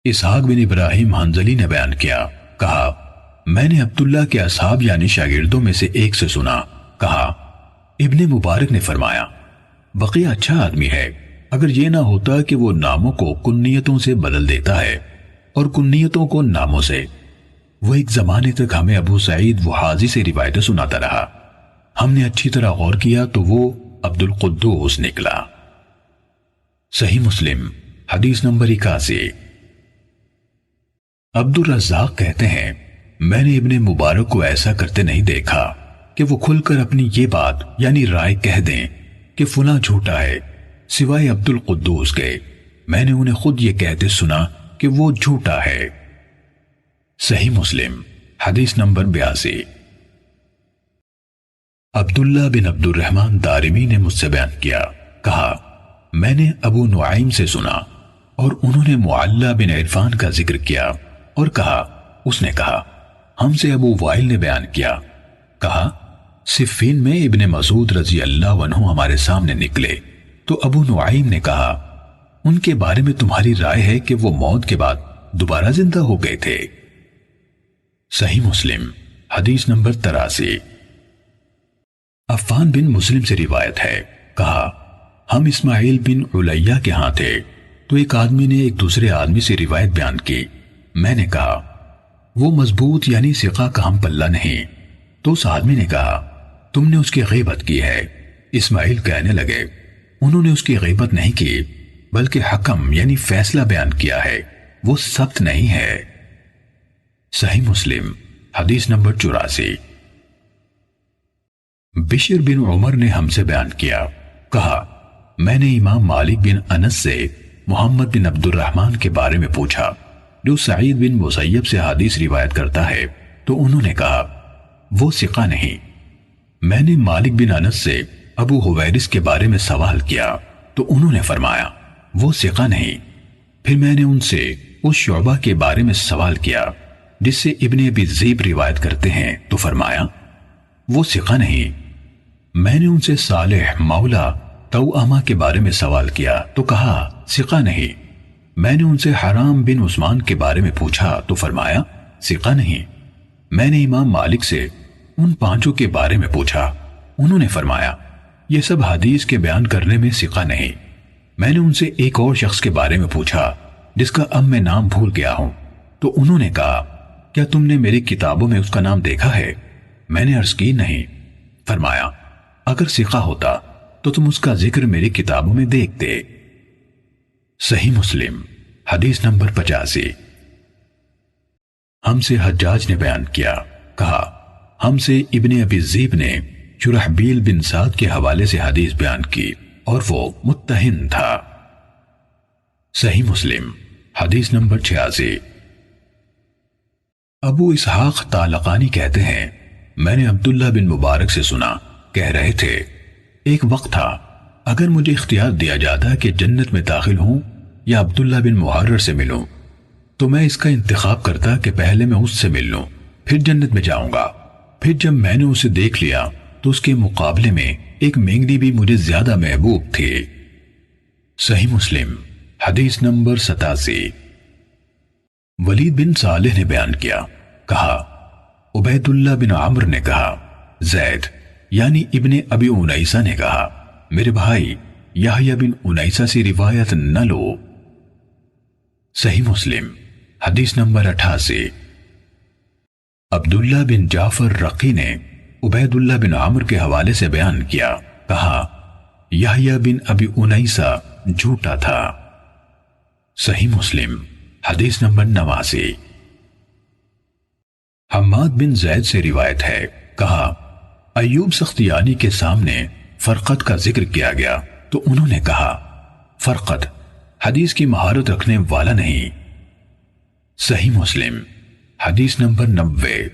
اسحاق بن ابراہیم حنظلی نے بیان کیا، کہا میں نے عبداللہ کے اصحاب یعنی شاگردوں میں سے ایک سے سنا، کہا ابن مبارک نے فرمایا بقیہ اچھا آدمی ہے، اگر یہ نہ ہوتا کہ وہ ناموں کو کنیتوں سے بدل دیتا ہے اور کنیتوں کو ناموں سے۔ وہ ایک زمانے تک ہمیں ابو سعید وحازی سے روایتیں سناتا رہا، ہم نے اچھی طرح غور کیا تو وہ عبد القدوس نکلا۔ صحیح مسلم حدیث نمبر 81۔ عبد الرزاق کہتے ہیں میں نے ابن مبارک کو ایسا کرتے نہیں دیکھا کہ وہ کھل کر اپنی یہ بات یعنی رائے کہہ دیں کہ فلاں جھوٹا ہے، سوائے عبد القدوس کے میں نے انہیں خود یہ کہتے سنا کہ وہ جھوٹا ہے۔ صحیح مسلم حدیث نمبر 82۔ عبداللہ بن عبد الرحمن دارمی نے مجھ سے بیان کیا، کہا میں نے ابو نعیم سے سنا اور انہوں نے معلّہ بن عرفان کا ذکر کیا اور کہا اس نے کہا ہم سے ابو وائل نے بیان کیا، کہا صفین میں ابن مسعود رضی اللہ عنہ ہمارے سامنے نکلے تو ابو نعیم نے کہا ان کے بارے میں تمہاری رائے ہے کہ وہ موت کے بعد دوبارہ زندہ ہو گئے تھے۔ صحیح مسلم حدیث نمبر 83۔ عفان بن مسلم سے روایت ہے، کہا ہم اسماعیل بن علیہ کے ہاں تھے تو ایک آدمی نے ایک دوسرے آدمی سے روایت بیان کی، میں نے کہا وہ مضبوط یعنی ثقہ کا ہم پلہ نہیں، تو اس آدمی نے کہا تم نے اس کی غیبت کی ہے۔ اسماعیل کہنے لگے انہوں نے اس کی غیبت نہیں کی بلکہ حکم یعنی فیصلہ بیان کیا ہے، وہ ثبت نہیں ہے۔ صحیح مسلم حدیث نمبر 84۔ بشر بن عمر نے ہم سے بیان کیا، کہا میں نے امام مالک بن انس سے محمد بن عبد الرحمن کے بارے میں پوچھا جو سعید بن مسیب سے حدیث روایت کرتا ہے، تو انہوں نے کہا وہ ثقہ نہیں۔ میں نے مالک بن انس سے ابو حویرث کے بارے میں سوال کیا تو انہوں نے فرمایا وہ ثقہ نہیں۔ پھر میں نے ان سے اس شعبہ کے بارے میں سوال کیا جس سے ابن ابی ذئب روایت کرتے ہیں تو فرمایا وہ ثقہ نہیں۔ میں نے ان سے صالح مولا توأمہ کے بارے میں سوال کیا تو کہا ثقہ نہیں۔ میں نے ان سے حرام بن عثمان کے بارے میں پوچھا تو فرمایا ثقہ نہیں۔ میں نے امام مالک سے ان پانچوں کے بارے میں پوچھا، انہوں نے فرمایا یہ سب حدیث کے بیان کرنے میں ثقہ نہیں۔ میں نے ان سے ایک اور شخص کے بارے میں پوچھا جس کا اب میں نام بھول گیا ہوں، تو انہوں نے کہا کیا تم نے میری کتابوں میں اس کا نام دیکھا ہے؟ میں نے عرض کی نہیں۔ فرمایا اگر ثقہ ہوتا تو تم اس کا ذکر میری کتابوں میں دیکھتے۔ صحیح مسلم حدیث نمبر 85۔ ہم سے حجاج نے بیان کیا، کہا ہم سے ابن ابی ذئب نے شرحبیل بن سعد کے حوالے سے حدیث بیان کی اور وہ متہم تھا۔ صحیح مسلم حدیث نمبر 86۔ ابو اسحاق طالقانی کہتے ہیں میں نے عبداللہ بن مبارک سے سنا، کہہ رہے تھے ایک وقت تھا اگر مجھے اختیار دیا جاتا کہ جنت میں داخل ہوں یا عبداللہ بن محرر سے ملوں تو میں اس کا انتخاب کرتا کہ پہلے میں اس سے مل لوں پھر جنت میں جاؤں گا۔ پھر جب میں نے اسے دیکھ لیا تو اس کے مقابلے میں ایک مینگنی بھی مجھے زیادہ محبوب تھی۔ صحیح مسلم حدیث نمبر 87۔ ولید بن صالح نے بیان کیا، کہا عبید اللہ بن عمر نے کہا زید یعنی ابن ابی انیسہ نے کہا میرے بھائی یحییٰ بن انیسہ سے روایت نہ لو۔ صحیح مسلم حدیث نمبر 88۔ عبداللہ بن جعفر رقی نے عبید اللہ بن عمر کے حوالے سے بیان کیا، کہا یحییٰ بن ابی انیسہ جھوٹا تھا۔ صحیح مسلم حدیث نمبر 89۔ حماد بن زید سے روایت ہے، کہا ایوب سختیانی کے سامنے فرقت کا ذکر کیا گیا تو انہوں نے کہا فرقت حدیث کی مہارت رکھنے والا نہیں۔ صحیح مسلم حدیث نمبر 90۔